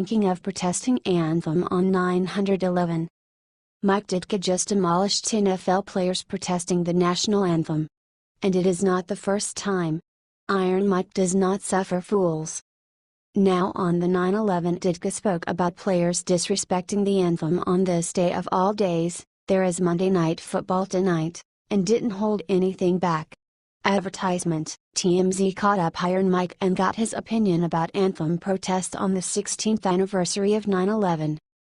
Thinking of protesting Anthem on 911. Mike Ditka just demolished NFL players protesting the national anthem. And it is not the first time. Iron Mike does not suffer fools. Now on the 9/11 Ditka spoke about players disrespecting the anthem on this day of all days. There is Monday Night Football tonight, and didn't hold anything back. Advertisement. TMZ caught up Iron Mike and got his opinion about Anthem protest on the 16th anniversary of 9/11.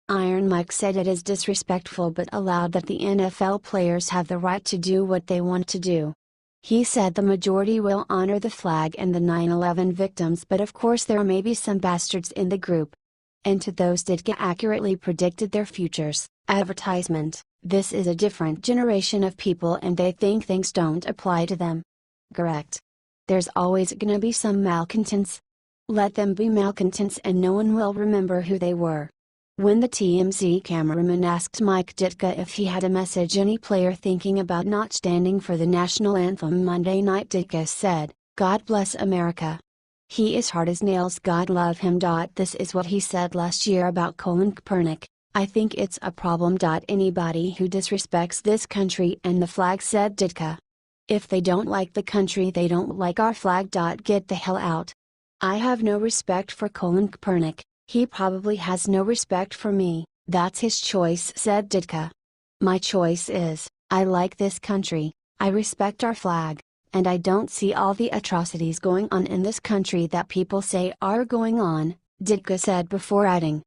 Iron Mike said it is disrespectful but allowed that the NFL players have the right to do what they want to do. He said the majority will honor the flag and the 9/11 victims, but of course there may be some bastards in the group. And to those Ditka accurately predicted their futures. Advertisement. This is a different generation of people and they think things don't apply to them. Correct. There's always gonna be some malcontents. Let them be malcontents and no one will remember who they were. When the TMZ cameraman asked Mike Ditka if he had a message any player thinking about not standing for the national anthem Monday night, Ditka said, "God bless America. He is hard as nails, God love him." This is what he said last year about Colin Kaepernick. "I think it's a problem. Anybody who disrespects this country and the flag," said Ditka. "If they don't like the country, they don't like our flag. Get the hell out. I have no respect for Colin Kaepernick. He probably has no respect for me. That's his choice," said Ditka. "My choice is, I like this country, I respect our flag, and I don't see all the atrocities going on in this country that people say are going on," Ditka said before adding,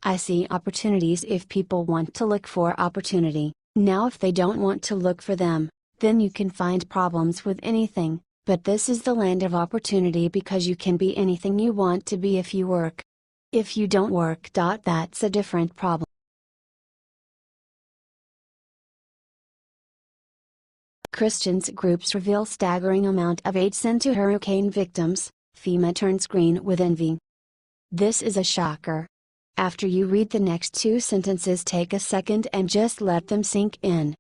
"I see opportunities if people want to look for opportunity. Now if they don't want to look for them, then you can find problems with anything, but this is the land of opportunity because you can be anything you want to be if you work. If you don't work, that's a different problem." Christians groups reveal staggering amount of aid sent to hurricane victims, FEMA turns green with envy. This is a shocker. After you read the next two sentences, take a second and just let them sink in.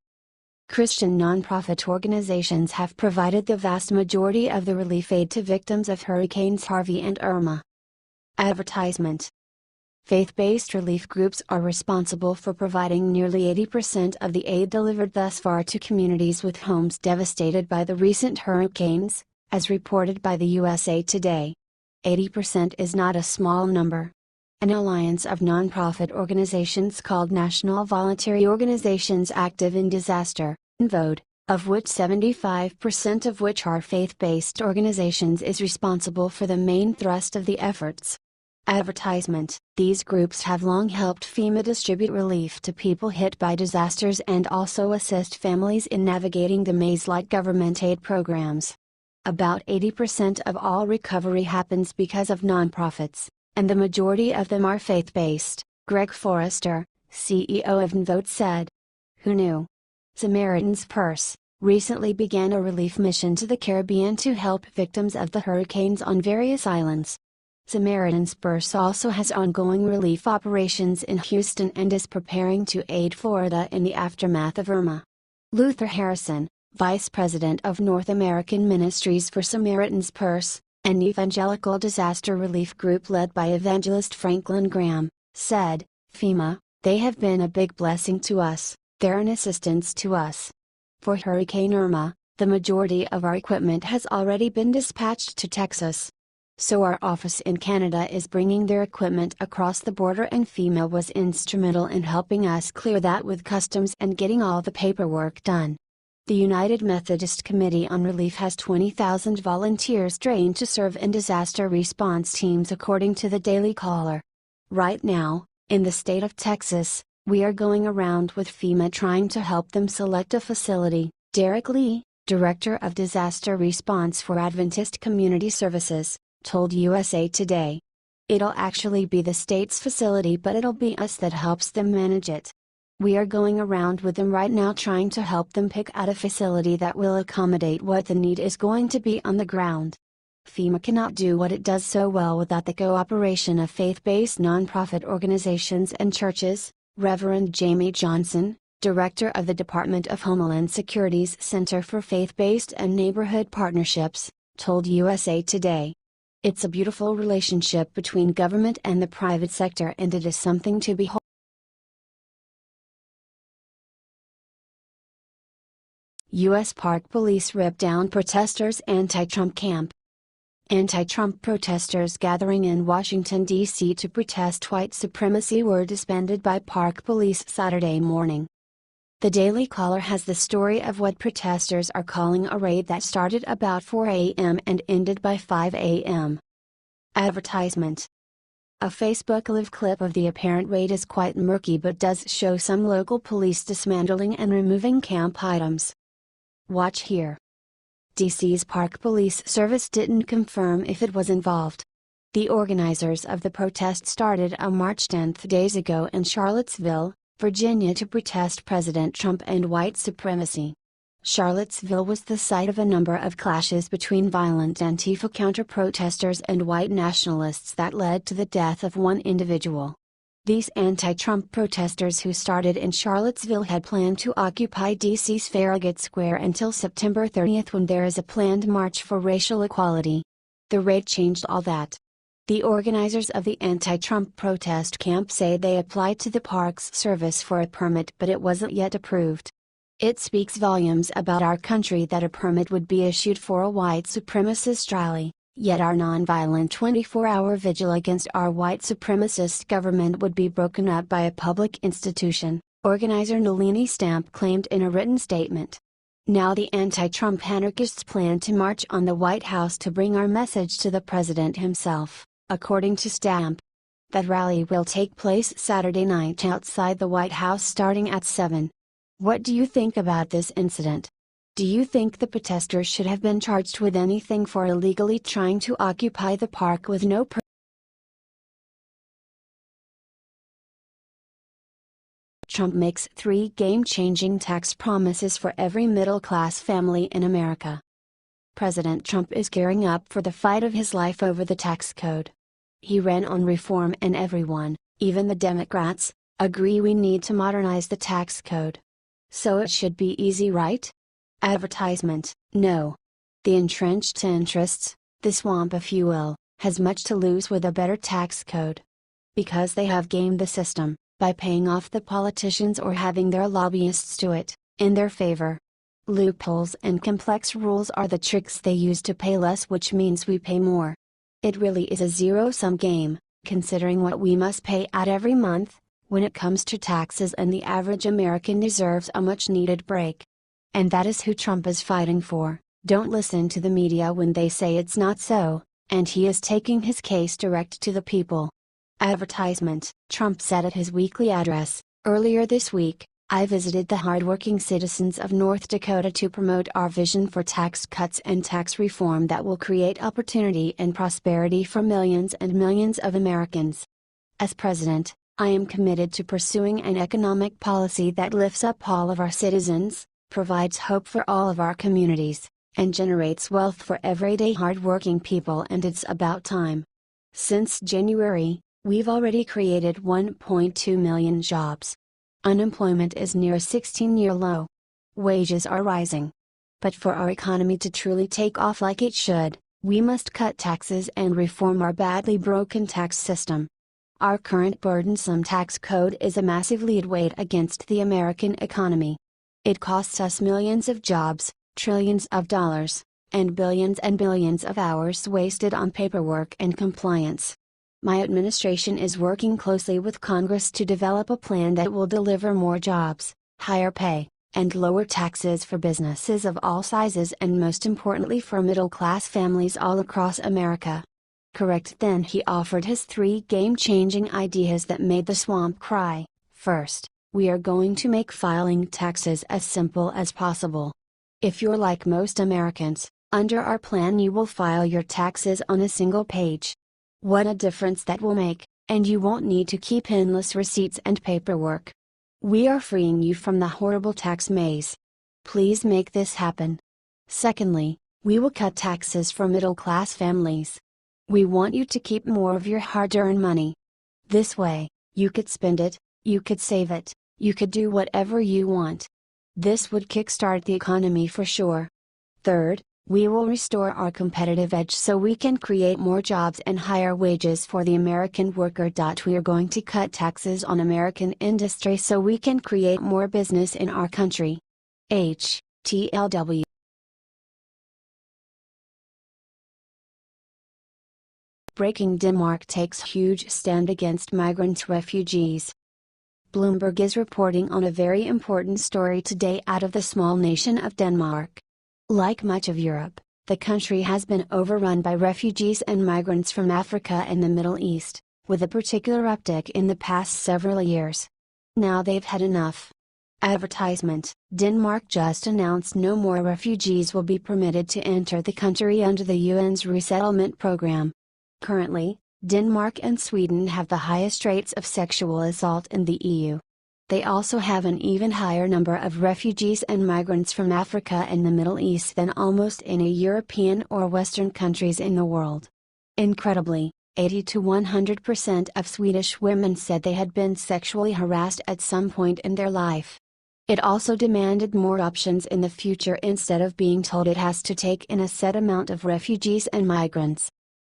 Christian nonprofit organizations have provided the vast majority of the relief aid to victims of Hurricanes Harvey and Irma. Advertisement. Faith-based relief groups are responsible for providing nearly 80% of the aid delivered thus far to communities with homes devastated by the recent hurricanes, as reported by the USA Today. 80% is not a small number. An alliance of nonprofit organizations called National Voluntary Organizations Active in Disaster, NVOD, of which 75% of which are faith-based organizations, is responsible for the main thrust of the efforts. Advertisement. These groups have long helped FEMA distribute relief to people hit by disasters and also assist families in navigating the maze-like government aid programs. About 80% of all recovery happens because of nonprofits, and the majority of them are faith-based, Greg Forrester, CEO of NVOD, said. Who knew? Samaritan's Purse recently began a relief mission to the Caribbean to help victims of the hurricanes on various islands. Samaritan's Purse also has ongoing relief operations in Houston and is preparing to aid Florida in the aftermath of Irma. Luther Harrison, Vice President of North American Ministries for Samaritan's Purse, an evangelical disaster relief group led by evangelist Franklin Graham, said, "FEMA, they have been a big blessing to us, they're an assistance to us. For Hurricane Irma, the majority of our equipment has already been dispatched to Texas. So our office in Canada is bringing their equipment across the border, and FEMA was instrumental in helping us clear that with customs and getting all the paperwork done." The United Methodist Committee on Relief has 20,000 volunteers trained to serve in disaster response teams, according to the Daily Caller. Right now, in the state of Texas, we are going around with FEMA trying to help them select a facility, Derek Lee, Director of Disaster Response for Adventist Community Services, told USA Today. It'll actually be the state's facility, but it'll be us that helps them manage it. We are going around with them right now trying to help them pick out a facility that will accommodate what the need is going to be on the ground. FEMA cannot do what it does so well without the cooperation of faith-based nonprofit organizations and churches, Reverend Jamie Johnson, Director of the Department of Homeland Security's Center for Faith-Based and Neighborhood Partnerships, told USA Today. It's a beautiful relationship between government and the private sector, and it is something to behold. U.S. Park Police rip down protesters' anti-Trump camp. Anti-Trump protesters gathering in Washington, D.C. to protest white supremacy were disbanded by Park Police Saturday morning. The Daily Caller has the story of what protesters are calling a raid that started about 4 a.m. and ended by 5 a.m. Advertisement. A Facebook Live clip of the apparent raid is quite murky but does show some local police dismantling and removing camp items. Watch here. DC's Park Police Service didn't confirm if it was involved. The organizers of the protest started a march 10 days ago in Charlottesville, Virginia to protest President Trump and white supremacy. Charlottesville was the site of a number of clashes between violent Antifa counter-protesters and white nationalists that led to the death of one individual. These anti-Trump protesters who started in Charlottesville had planned to occupy DC's Farragut Square until September 30 when there is a planned march for racial equality. The raid changed all that. The organizers of the anti-Trump protest camp say they applied to the Parks Service for a permit but it wasn't yet approved. It speaks volumes about our country that a permit would be issued for a white supremacist rally. Yet our nonviolent 24-hour vigil against our white supremacist government would be broken up by a public institution, organizer Nalini Stamp claimed in a written statement. Now the anti-Trump anarchists plan to march on the White House to bring our message to the president himself, according to Stamp. That rally will take place Saturday night outside the White House starting at 7. What do you think about this incident? Do you think the protesters should have been charged with anything for illegally trying to occupy the park with no permit? Trump makes 3 game-changing tax promises for every middle-class family in America. President Trump is gearing up for the fight of his life over the tax code. He ran on reform and everyone, even the Democrats, agree we need to modernize the tax code. So it should be easy, right? Advertisement. No. The entrenched interests, the swamp if you will, has much to lose with a better tax code. Because they have gamed the system, by paying off the politicians or having their lobbyists do it, in their favor. Loopholes and complex rules are the tricks they use to pay less, which means we pay more. It really is a zero-sum game, considering what we must pay out every month, when it comes to taxes, and the average American deserves a much-needed break. And that is who Trump is fighting for. Don't listen to the media when they say it's not so, and he is taking his case direct to the people. Advertisement. Trump said at his weekly address, earlier this week, I visited the hardworking citizens of North Dakota to promote our vision for tax cuts and tax reform that will create opportunity and prosperity for millions and millions of Americans. As president, I am committed to pursuing an economic policy that lifts up all of our citizens, provides hope for all of our communities, and generates wealth for everyday hard-working people, and it's about time. Since January, we've already created 1.2 million jobs. Unemployment is near a 16-year low. Wages are rising. But for our economy to truly take off like it should, we must cut taxes and reform our badly broken tax system. Our current burdensome tax code is a massive lead weight against the American economy. It costs us millions of jobs, trillions of dollars, and billions of hours wasted on paperwork and compliance. My administration is working closely with Congress to develop a plan that will deliver more jobs, higher pay, and lower taxes for businesses of all sizes, and most importantly for middle-class families all across America. Correct. Then he offered his 3 game-changing ideas that made the swamp cry. First, we are going to make filing taxes as simple as possible. If you're like most Americans, under our plan you will file your taxes on a single page. What a difference that will make, and you won't need to keep endless receipts and paperwork. We are freeing you from the horrible tax maze. Please make this happen. Secondly, we will cut taxes for middle-class families. We want you to keep more of your hard-earned money. This way, you could spend it, you could save it, you could do whatever you want. This would kickstart the economy for sure. Third, We will restore our competitive edge so we can create more jobs and higher wages for the American worker. We are going to cut taxes on American industry so we can create more business in our country. HTLW. Breaking: Denmark takes huge stand against migrant refugees. Bloomberg is reporting on a very important story today out of the small nation of Denmark. Like much of Europe, the country has been overrun by refugees and migrants from Africa and the Middle East, with a particular uptick in the past several years. Now they've had enough. Advertisement: Denmark just announced no more refugees will be permitted to enter the country under the UN's resettlement program. Currently, Denmark and Sweden have the highest rates of sexual assault in the EU. They also have an even higher number of refugees and migrants from Africa and the Middle East than almost any European or Western countries in the world. Incredibly, 80 to 100% of Swedish women said they had been sexually harassed at some point in their life. It also demanded more options in the future instead of being told it has to take in a set amount of refugees and migrants.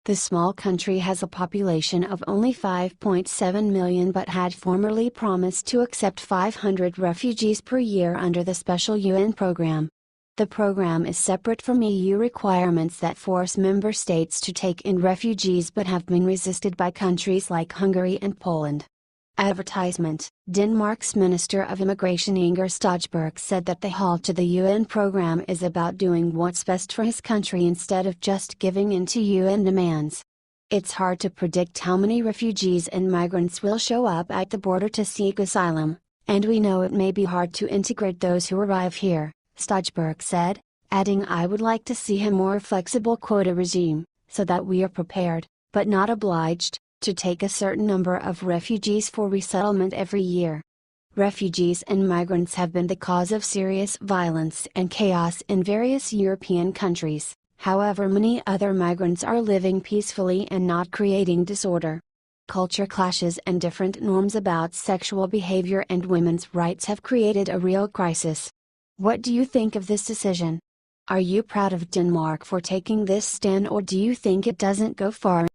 The small country has a population of only 5.7 million but had formerly promised to accept 500 refugees per year under the special UN program. The program is separate from EU requirements that force member states to take in refugees but have been resisted by countries like Hungary and Poland. Advertisement: Denmark's Minister of Immigration Inger Støjberg said that the halt to the UN program is about doing what's best for his country instead of just giving in to UN demands. It's hard to predict how many refugees and migrants will show up at the border to seek asylum, and we know it may be hard to integrate those who arrive here, Støjberg said, adding, "I would like to see a more flexible quota regime, so that we are prepared, but not obliged, to take a certain number of refugees for resettlement every year." Refugees and migrants have been the cause of serious violence and chaos in various European countries, however many other migrants are living peacefully and not creating disorder. Culture clashes and different norms about sexual behavior and women's rights have created a real crisis. What do you think of this decision? Are you proud of Denmark for taking this stand, or do you think it doesn't go far